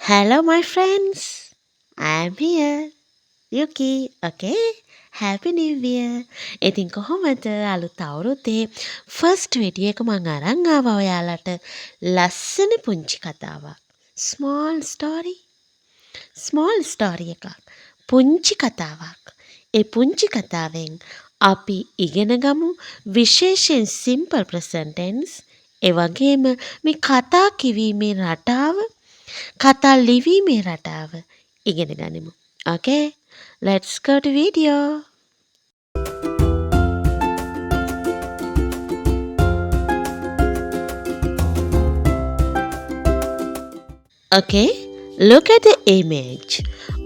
Hello, my friends. I'm here. Yuki. Okay. Happy New Year. ඉතින් කොහොමද අලුත් අවුරුද්දේ ෆස්ට් වීඩියෝ එක මම අරන් ආවා ඔයාලට ලස්සන පුංචි කතාවක්. Small story එකක්. පුංචි කතාවක්. ඒ පුංචි කතාවෙන් අපි ඉගෙන ගමු විශේෂයෙන් simple present tense ඒ වගේම මේ කතා කිවීමේ රටාව කතා ලිවීමේ රටාව ඉගෙන ගනිමු. Okay, let's go to video. Okay, look at the image.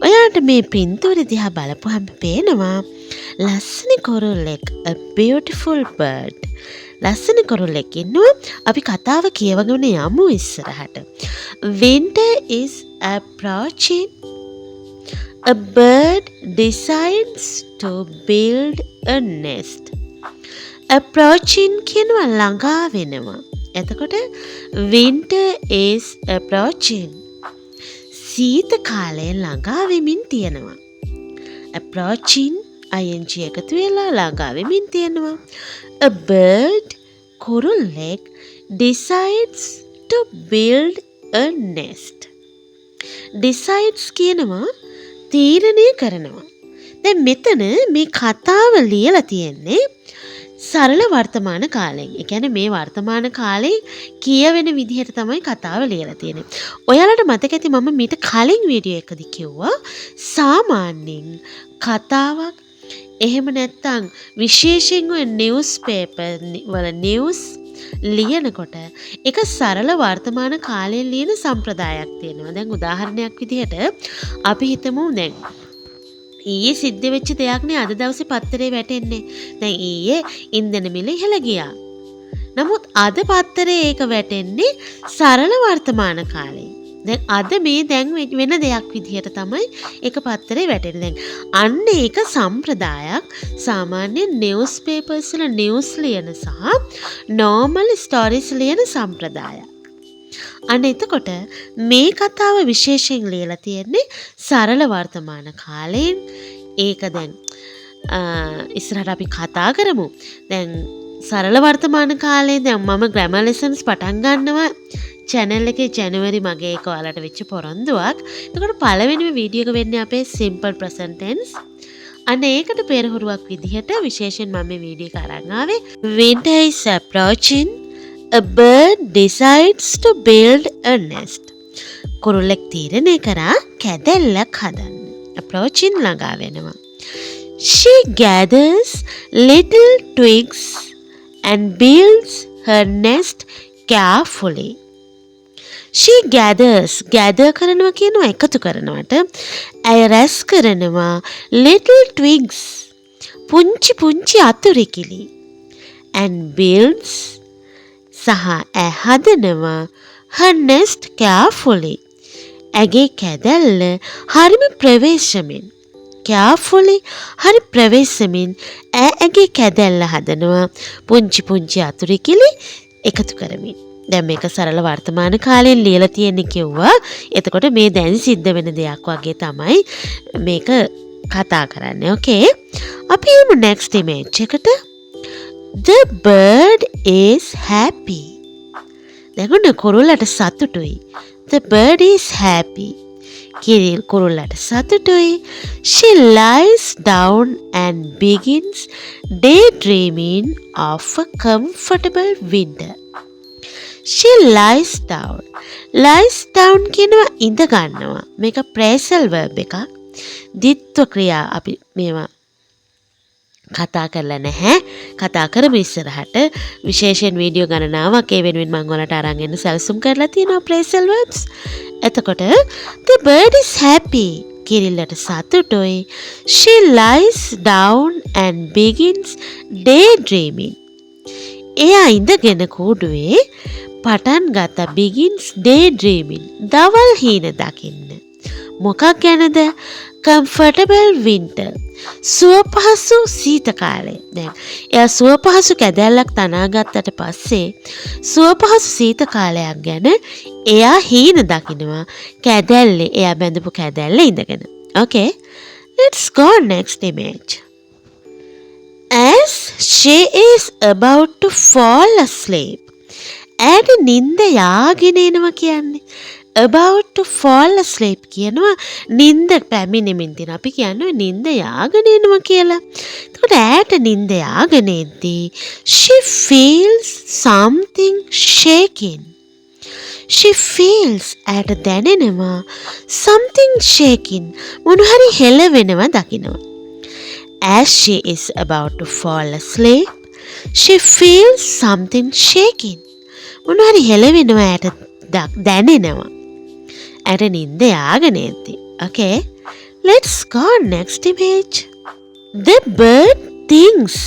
ඔයාලට මේ පින්තූරය දිහා බලපුවහම පේනවා ලස්සන කුරුල්ලෙක්, a beautiful bird. ලස්සන කුරුල්ලෙක් ඉන්නවා. අපි කතාව කියවගෙන යමු ඉස්සරහට. Winter is approaching. A bird decides to build a nest. Approaching කියනවා ළඟා වෙනවා. එතකොට winter is approaching. සීත කාලය ළඟා වෙමින් තියෙනවා. approaching ing එකතු වෙලා ළඟා වෙමින් තියෙනවා. A bird කුරුල්ලෙක් decides to build a nest. decides කියනවා තීරණය කරනවා. දැන් මෙතන මේ කතාව ලියලා තියෙන්නේ සරල වර්තමාන කාලයෙන්. ඒ කියන්නේ මේ වර්තමාන කාලේ කියවෙන විදිහට තමයි කතාව ලියලා තියෙන්නේ. ඔයාලට මතක ඇති මම මීට කලින් වීඩියෝ එකදී කිව්වා සාමාන්‍යයෙන් කතාවක් එහෙම නැත්නම් විශේෂයෙන් ඔය නිවුස් පේපර් වල නිවුස් ලියනකොට ඒක සරල වර්තමාන කාලයෙන් ලියන සම්ප්‍රදායක් තියෙනවා. දැන් උදාහරණයක් විදිහට අපි හිතමු දැන් ඊයේ සිද්ධ වෙච්ච දෙයක් නේ අද දවසේ පත්තරේ වැටෙන්නේ. දැන් ඊයේ ඉන්ධන මිල ඉහළ ගියා. නමුත් අද පත්තරේ ඒක වැටෙන්නේ සරල වර්තමාන කාලේ. දැන් අද මේ දැන් වෙන දෙයක් විදිහට තමයි ඒක පත්තරේ වැටෙන්නේ. දැන් අන්න ඒක සම්ප්‍රදායක් සාමාන්‍ය නිවුස් පේපර්ස් වල නිවුස් ලියන සහ නෝමල් ස්ටෝරිස් ලියන සම්ප්‍රදායක්. අන්න එතකොට මේ කතාව විශේෂයෙන් ලියලා තියෙන්නේ සරල වර්තමාන කාලයෙන්. ඒක දැන් ඉස්සරහට අපි කතා කරමු. දැන් සරල වර්තමාන කාලේ දැන් මම grammar lessons පටන් ගන්නවා channel එකේ January මගේ ඒක ඔයාලට වෙච්ච පොරොන්දුවක්. එතකොට පළවෙනිම වීඩියෝ එක වෙන්නේ අපේ simple present tense. අන්න ඒකට පෙරහුරුවක් විදිහට විශේෂයෙන් මම මේ වීඩියෝ එක අරන් ආවේ winter is approaching. A bird decides to build a nest. කුරුල්ලෙක් තීරණය කරා කැදැල්ලක් හදන්න. Approaching ළඟා වෙනවා. She gathers little twigs and builds her nest carefully. She gathers. gather කරනවා කියනවා එකතු කරනවට. ඇය රැස් කරනවා little twigs. පුංචි අතුරුකිලි. And builds සහ ඇ හදනවා her nest carefully. ඇගේ කැදැල්ල හරිම ප්‍රවේශමෙන්. carefully හරි ප්‍රවේශමෙන් ඇගේ කැදැල්ල හදනවා පුංචි අතුරුකිලි එකතු කරමින්. දැන් මේක සරල වර්තමාන කාලයෙන් ලියලා තියෙන්නේ කිව්වා. එතකොට මේ දැන් සිද්ධ වෙන දෙයක් වගේ තමයි මේක කතා කරන්නේ. Okay. අපි යමු next image එකට. The bird is happy. දැන් කුරුල්ලට සතුටුයි. The bird is happy. කුරුල්ලට සතුටුයි. She lies down and begins daydreaming of a comfortable winter. She lies down. Lies down කියනවා ඉඳ ගන්නවා. මේක phrasal verb එකක්. ද්විත්ව ක්‍රියා අපි මේවා කතා කරලා නැහැ. කතා කරමු ඉස්සරහට. විශේෂයෙන් වීඩියෝ ගණනාවක් ඒ වෙනුවෙන් මම ඔයාලට අරන් එන්න සැලසුම් කරලා තියෙනවා phrasal verbs. එතකොට the bird is happy. කිරිල්ලට සතුටුයි. She lies down and begins daydreaming. එයා ඉඳගෙන කූඩුවේ පටන් ගත්ත begins daydreaming. දවල් හීන දකින්න. මොකක් ගැනද? comfortable winter. සුවපහසු සීත කාලය. දැන් එයා සුවපහසු කැදැල්ලක් තනා ගත්තට පස්සේ සුවපහසු සීත කාලයක් ගැන එයා හීන දකිනවා කැදැල්ලේ එයා බැඳපු කැදැල්ලේ ඉඳගෙන. Okay, let's go next image. As she is about to fall asleep. ඇයට නිින්ද යාගෙන එනවා කියන්නේ. About to fall asleep කියනවා නිින්ද පැමිණෙමින් තියෙන. අපි කියන්නේ නිින්ද යාගෙන එනවා කියලා. එතකොට ඇයට නිින්ද යාගෙන එද්දී she feels something shaking. She feels ඇයට දැනෙනවා something shaking මොනහරි හෙලවෙනවා දකිනවා. As she is about to fall asleep, she feels something shaking. මොනහරි හෙලවෙනවා ඇයට දැනෙනවා. ඇයට නිින්ද යාගෙන එද්දී. Okay, let's go next image. The bird thinks.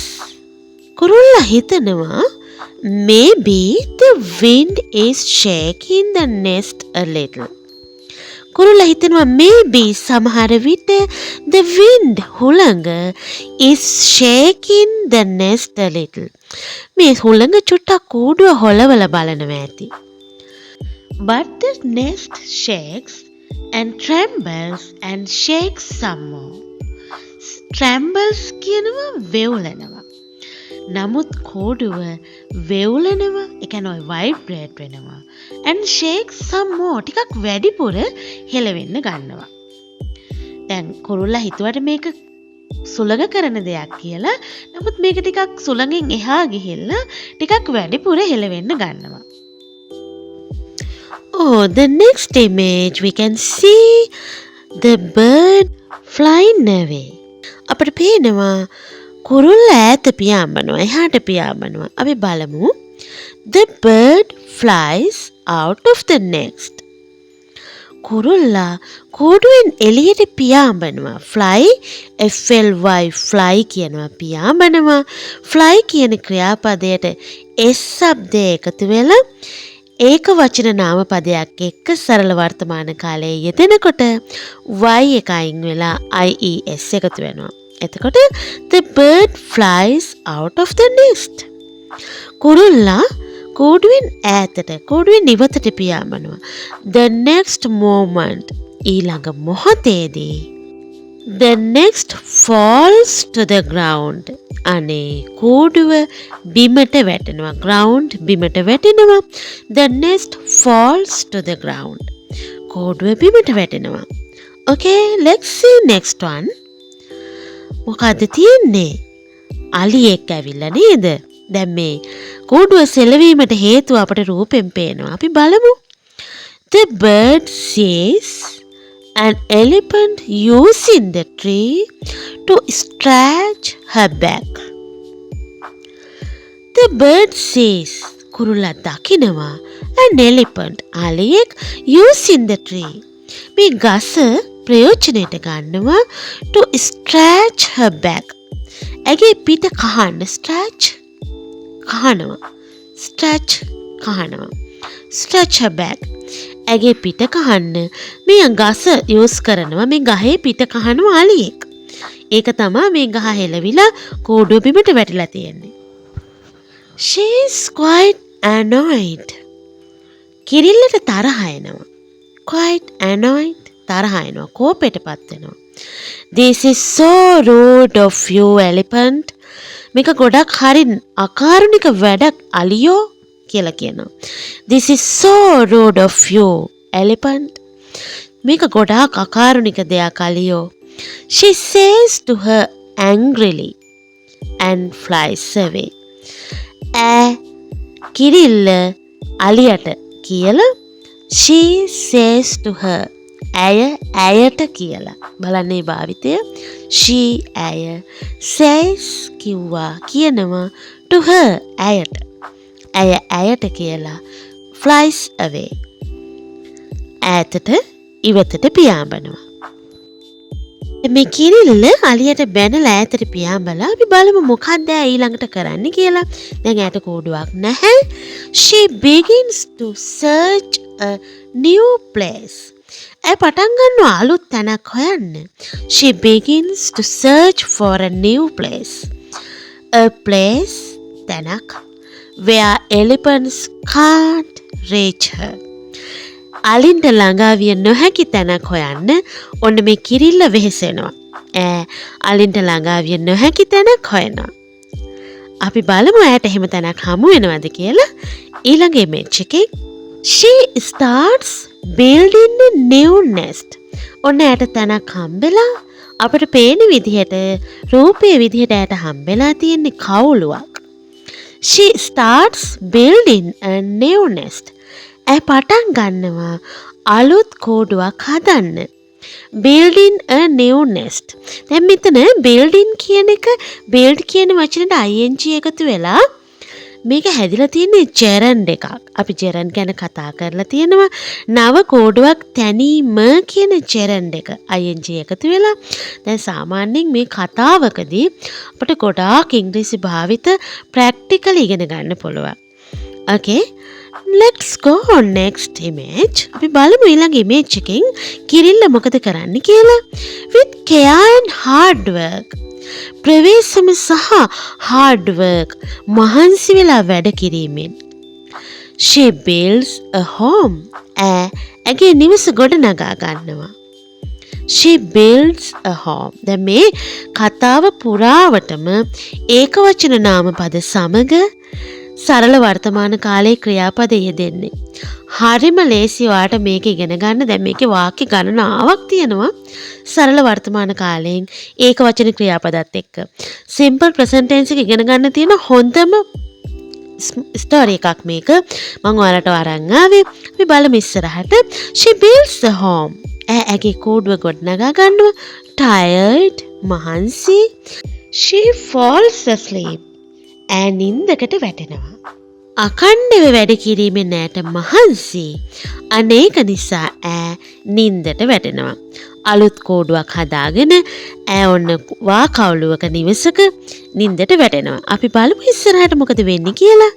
කුරුල්ලා හිතනවා maybe the wind is shaking the nest a little. කුරුල්ලා හිතනවා maybe සමහර විට the wind හුළඟ is shaking the nest a little. මේ හුළඟ චුට්ටක් කූඩුව හොලවල බලනවා ඇති. But the nest shakes and trembles and shakes some more. Trembles කියනවා වෙවුලනවා. නමුත් කෝඩුව වෙවුලනවා, ඒ කියන්නේ vibrate වෙනවා. And shakes some more. ටිකක් වැඩිපුර හෙලවෙන්න ගන්නවා. දැන් කුරුල්ලා හිතුවට මේක සුළඟ කරන දෙයක් කියලා. නමුත් මේක ටිකක් සුළඟෙන් එහා ගිහිල්ලා ටිකක් වැඩිපුර හෙලවෙන්න ගන්නවා. Oh, the next image we can see the bird flying away. අපිට පේනවා කුරුල්ලා ඈත පියාඹනවා, එහාට පියාඹනවා. අපි බලමු. The bird flies out of the nest. කුරුල්ලා කූඩුවෙන් එළියට පියාඹනවා. Fly, F-L-Y, fly කියනවා පියාඹනවා. Fly කියන ක්‍රියාපදයට S શબ્දය එකතු වෙලා ඒක වචන නාම පදයක් එක්ක සරල වර්තමාන කාලයේ යෙදෙනකොට y එක අයින් වෙලා ies එකතු වෙනවා. එතකොට the bird flies out of the nest. කුරුල්ලා කූඩුවෙන් ඈතට, කූඩුවෙන් ඉවතට පියාඹනවා. The next moment ඊළඟ මොහොතේදී the next falls to the ground. අනේ කූඩුව බිමට වැටෙනවා. ground බිමට වැටෙනවා. The nest falls to the ground. කූඩුව බිමට වැටෙනවා. Okay, let's see next one. මොකද්ද තියෙන්නේ? අලියෙක් ඇවිල්ලා නේද? දැන් මේ කූඩුව සෙලවීමට හේතුව අපට රූපෙන් පේනවා. අපි බලමු. The bird sees an elephant using the tree to stretch her back. The bird sees කුරුල්ලා දකිනවා an elephant අලියෙක් using the tree මේ ගස ප්‍රයෝජනයට ගන්නවා to stretch her back. ඇගේ පිට කහන්න stretch කහනවා. stretch කහනවා. stretch her back. ඇගේ පිට කහන්න මේ ගස යූස් කරනවා. මේ ගහේ පිට කහනවා අලියෙක්. ඒක තමයි මේ ගහ හෙලවිලා කෝඩුව බිමට වැටිලා තියෙන්නේ. She is quite annoyed. කිරිල්ලට තරහ එනවා. quite annoyed තරහ එනවා. කෝපයටපත් වෙනවා. This is so rude of you, elephant. මේක ගොඩක් හරි අකාරුණික වැඩක් අලියෝ කියලා කියනවා. This is so rude of you, elephant. මේක ගොඩාක් අකාරුණික දෙයක් අලියෝ. She says to her angrily and flies away. කිරිල්ල අලියට කියලා she says to her. ඇයට කියලා. බලන්නේ භාවිතය. she ඇය says කිව්වා කියනවා to her ඇයට. ඇයට කියලා flies away. ඈතට ඉවතට පියාඹනවා. මේ කිරිල්ල අලියට බැනලා ඈතට පියාඹලා අපි බලමු මොකක්ද ඊළඟට කරන්න කියලා. දැන් ඈට කෝඩුවක් නැහැ. She begins to search a new place. ඇය පටන් ගන්නවා අලුත් තැනක් හොයන්න. She begins to search for a new place. A place තැනක් where elephants can't reach her. අලින්ට ළඟාවිය නොහැකි තැනක් හොයන්න ඔන්න මේ කිරිල්ල වෙහෙසෙනවා. අලින්ට ළඟාවිය නොහැකි තැනක් හොයනවා. අපි බලමු ඇයට එහෙම තැනක් හමු වෙනවද කියලා. ඊළඟ ඉමේජ් එකේ she starts building a new nest. ඔන්න ඇයට තැනක් හම්බෙලා අපිට පේන විදිහට රූපයේ විදිහට ඇයට හම්බෙලා තියෙන්නේ කවුලුවක්. She starts building a new nest. ඇය පටන් ගන්නවා අලුත් කෝඩුවක් හදන්න. Building a new nest. දැන් මෙතන building කියන එක build කියන වචනෙට ing එකතු වෙලා මේක හැදිලා තියෙන්නේ gerund එකක්. අපි gerund ගැන කතා කරලා තියෙනවා. නව කෝඩුවක් තැනීම කියන gerund එක ing එකතු වෙලා. දැන් සාමාන්‍යයෙන් මේ කතාවකදී අපිට ගොඩාක් ඉංග්‍රීසි භාවිත ප්‍රැක්ටිකලි ඉගෙන ගන්න පුළුවන්. Okay. Let's go on next image. අපි බලමු ඊළඟ image එකෙන් කිරිල්ල මොකද කරන්නේ කියලා. With care and hard work. ප්‍රවේශම සහ hard work මහන්සි වෙලා වැඩ කිරීමෙන්. She builds a home. ඇගේ නිවස ගොඩ නගා ගන්නවා. She builds a home. දැන් මේ කතාව පුරාවටම ඒකවචන නාම පද සමග සරල වර්තමාන කාලයේ ක්‍රියාපද යෙදෙන්නේ. හරිම ලේසි ඔයාට මේක ඉගෙන ගන්න. දැන් මේකේ වාක්‍ය ගණනාවක් තියෙනවා. සරල වර්තමාන කාලයෙන් ඒකවචන ක්‍රියාපදත් එක්ක. සිම්පල් ප්‍රසන්ට් ටෙන්ස් එක ඉගෙන ගන්න තියෙන හොඳම ස්ටෝරි එකක් මේක. මම ඔයාලට අරන් ආවේ. අපි බලමු ඉස්සරහට. She builds the home. ඇගේ කෝඩුව ගොඩනගා ගන්නවා. Tired මහන්සි. She falls asleep. නින්දකට වැටෙනවා. අකණ්ඩව වැඩ කිරීමෙන් ඇයට මහන්සි. අනේක නිසා නින්දට වැටෙනවා. අලුත් කෝඩුවක් හදාගෙන ඔන්න වා කවුලුවක නිවසක නින්දට වැටෙනවා. අපි බලමු ඉස්සරහට මොකද වෙන්නේ කියලා.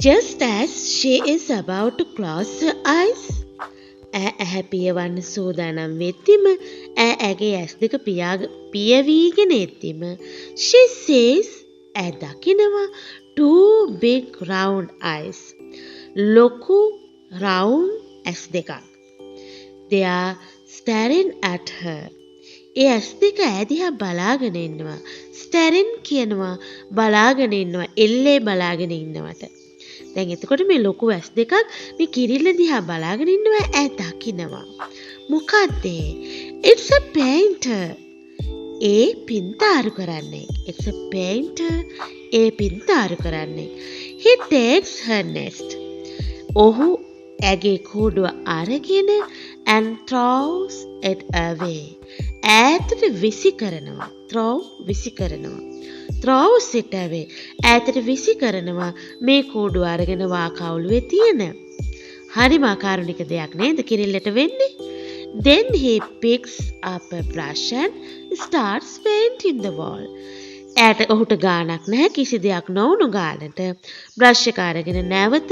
Just as she is about to close her eyes. ඇහැ පියවන්න සූදානම් වෙද්දිම ඇගේ ඇස් දෙක පියවීගෙන එද්දිම she says දකිනවා two big round eyes. ලොකු round ඇස් දෙකක්. They are staring at her. ඒ ඇස් දෙක දිහා බලාගෙන ඉන්නවා. staring කියනවා බලාගෙන ඉන්නවා. එල්ලේ බලාගෙන ඉන්නවට. දැන් එතකොට මේ ලොකු ඇස් දෙකක් මේ කිරිල්ල දිහා බලාගෙන ඉන්නවා දකිනවා. මොකද්ද? It's a painter. පින්තාරු කරන්නේ. It's a painter. පින්තාරු කරන්නේ. He takes her nest. ඔහු ඇගේ කෝඩුව අරගෙන and throws it away. ඈතට විසි කරනවා. විසි කරනවා. throws it away. ඈතට විසි කරනවා මේ කෝඩුව අරගෙන වා කවුලුවේ තියෙන. හරිම අකාරුණික දෙයක් නේද කිරිල්ලට වෙන්නේ? Then he picks up a brush and starts painting the wall. ඔහුට ගානක් නැහැ කිසි දෙයක් නොවුණු ගානට බ්‍රෂ් එක අරගෙන නැවත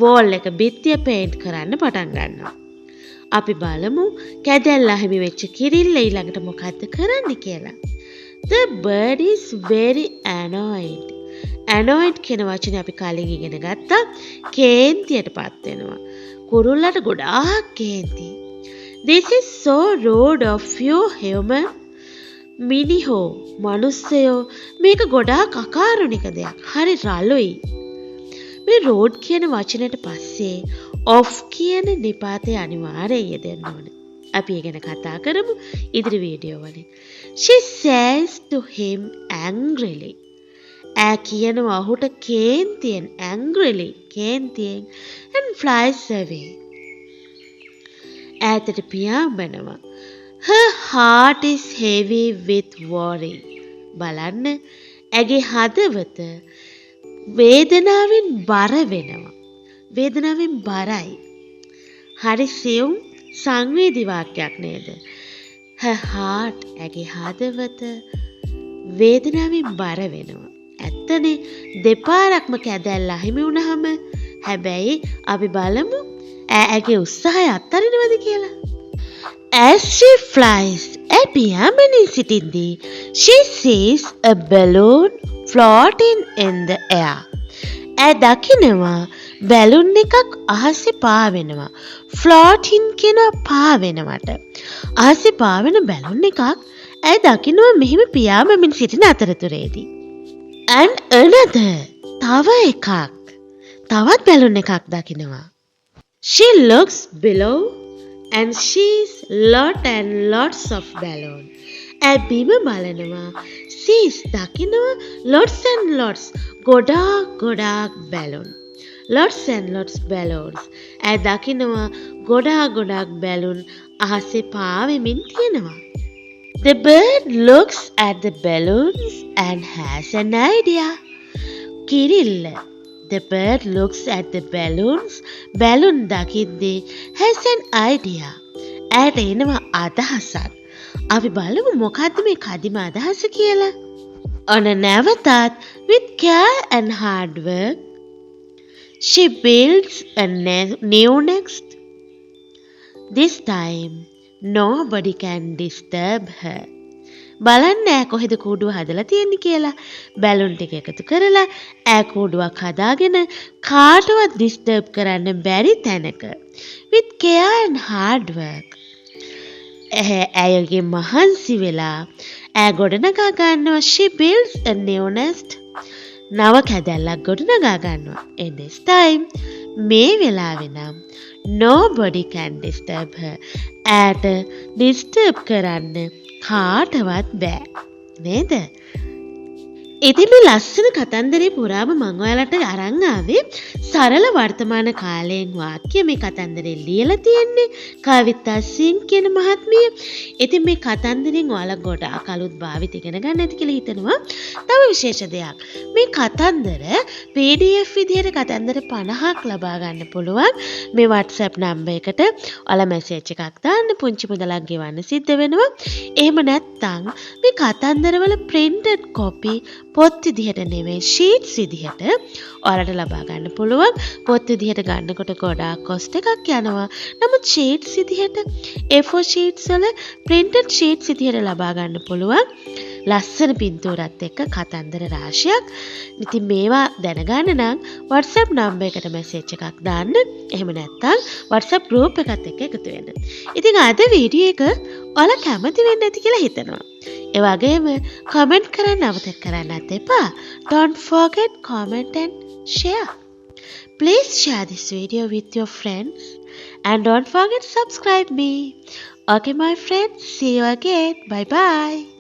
වෝල් එක බිත්තිය පේන්ට් කරන්න පටන් ගන්නවා. අපි බලමු කැදැල්ල අහිමි වෙච්ච කිරිල්ල ඊළඟට මොකද්ද කරන්න කියලා. The bird is very annoyed. Annoyed කියන වචනේ අපි කලින් ඉගෙන ගත්තා. කේන්තියටපත් වෙනවා. කුරුල්ලට ගොඩාක් කේන්ති. This is so rude of you human. මිනිහෝ මනුස්සයෝ මේක ගොඩාක් අකාරුණික දෙයක්. හරි රළුයි. මේ රෝඩ් කියන වචනයට පස්සේ ඔෆ් කියන නිපාතය අනිවාර්යයෙන් යෙදෙන්න ඕනේ. අපි ඒ ගැන කතා කරමු ඉදිරි වීඩියෝ වලින්. She says to him angrily. කියනවා ඔහුට කේන්තියෙන් angrily කේන්තියෙන් and flies away. ඈතට පියාඹනවා. Her heart is heavy with worry. බලන්න ඇගේ හදවත වේදනාවෙන් බර වෙනවා. වේදනාවෙන් බරයි. හරි සියුම් සංවේදී වාක්‍යයක් නේද? Her heart ඇගේ හදවත වේදනාවෙන් බර වෙනවා. ඇත්තනේ දෙපාරක්ම කැදැල්ල අහිමි වුණාම හැබැයි අපි බලමු ඇගේ උත්සාහය අත්හරිනවද කියලා. As she flies, පියාඹමින් සිටින්දී she sees a balloon floating in the air. ඈ දකිනවා බැලුන් එකක් අහසේ පාවෙනවා. ෆ්ලෝටින් කියනවා පාවෙනවට. අහසේ පාවෙන බැලුන් එකක් ඈ දකිනවා මෙහිම පියාඹමින් සිටින අතරතුරේදී. and another තව එකක්. තවත් බැලුන් එකක් දකිනවා. She looks below and sees lot and lots of balloon. ඈ බිම බලනවා. sees දකිනවා lots and lots ගොඩාක් balloon. lots and lots balloons. ඈ දකිනවා ගොඩාක් balloon අහසේ පාවෙමින් තියෙනවා. The bird looks at the balloons and has an idea. කිරිල්ල The bird looks at the balloons. Balloon දකිද්දී has an idea. ඈට එනවා අදහසක්. අපි බලමු මොකද්ද මේ කදිම අදහස කියලා. ඔන්න නැවතත් with care and hard work she builds a new nest. This time nobody can disturb her. බලන්න ඈ කොහෙද කූඩුව හදලා තියෙන්නේ කියලා. බැලුන් ටික එකතු කරලා ඈ කූඩුවක් හදාගෙන කාටවත් ඩිස්ටර්බ් කරන්න බැරි තැනක. with care and hard work. ඇයගේ මහන්සි වෙලා ඈ ගොඩනගා ගන්නවා. she builds a new nest. නව කැදැල්ලක් ගොඩනගා ගන්නවා. and this time මේ වෙලාවේ නම් nobody can disturb her. ඈට ඩිස්ටර්බ් කරන්න කාටවත් බෑ නේද? ඉතින් මේ ලස්සන කතන්දරේ පුරාම මම ඔයාලට අරන් ආවේ සරල වර්තමාන කාලයෙන් වාක්‍ය මේ කතන්දරේ ලියලා තියෙන්නේ කවිතා සිං කියන මහත්මිය. ඉතින් මේ කතන්දරෙන් ඔයාලා ගොඩාක් අලුත් භාවිත ඉගෙන ගන්න ඇති කියලා හිතනවා. තව විශේෂ දෙයක්. මේ කතන්දර PDF විදිහට කතන්දර 50ක් ලබා ගන්න පුළුවන්. මේ WhatsApp නම්බර් එකට ඔයාලා මැසේජ් එකක් දාන්න පුංචි මුදලක් ගෙවන්න සිද්ධ වෙනවා. එහෙම නැත්නම් මේ කතන්දරවල printed copy පොත් විදිහට නෙවෙයි sheets විදිහට ඔයාලට ලබා ගන්න පුළුවන්. පොත් විදිහට ගන්නකොට ගොඩාක් cost එකක් යනවා. නමුත් sheets විදිහට A4 sheets වල printed sheets විදිහට ලබා ගන්න පුළුවන්. ලස්සන පින්තූරත් එක්ක කතන්දර රාශියක්. ඉතින් මේවා දැනගන්න නම් WhatsApp නම්බර් එකට මැසේජ් එකක් දාන්න. එහෙම නැත්නම් WhatsApp group එකත් එක්ක එකතු වෙන්න. ඉතින් අද වීඩියෝ එක ඔයාලා කැමති වෙන්න ඇති කියලා හිතනවා. ඒ වගේම කමෙන්ට් කරන්න අමතක කරන්නත් එපා. Don't forget comment and share. Please share this video with your friends and don't forget subscribe me. Okay my friends, see you again. Bye bye.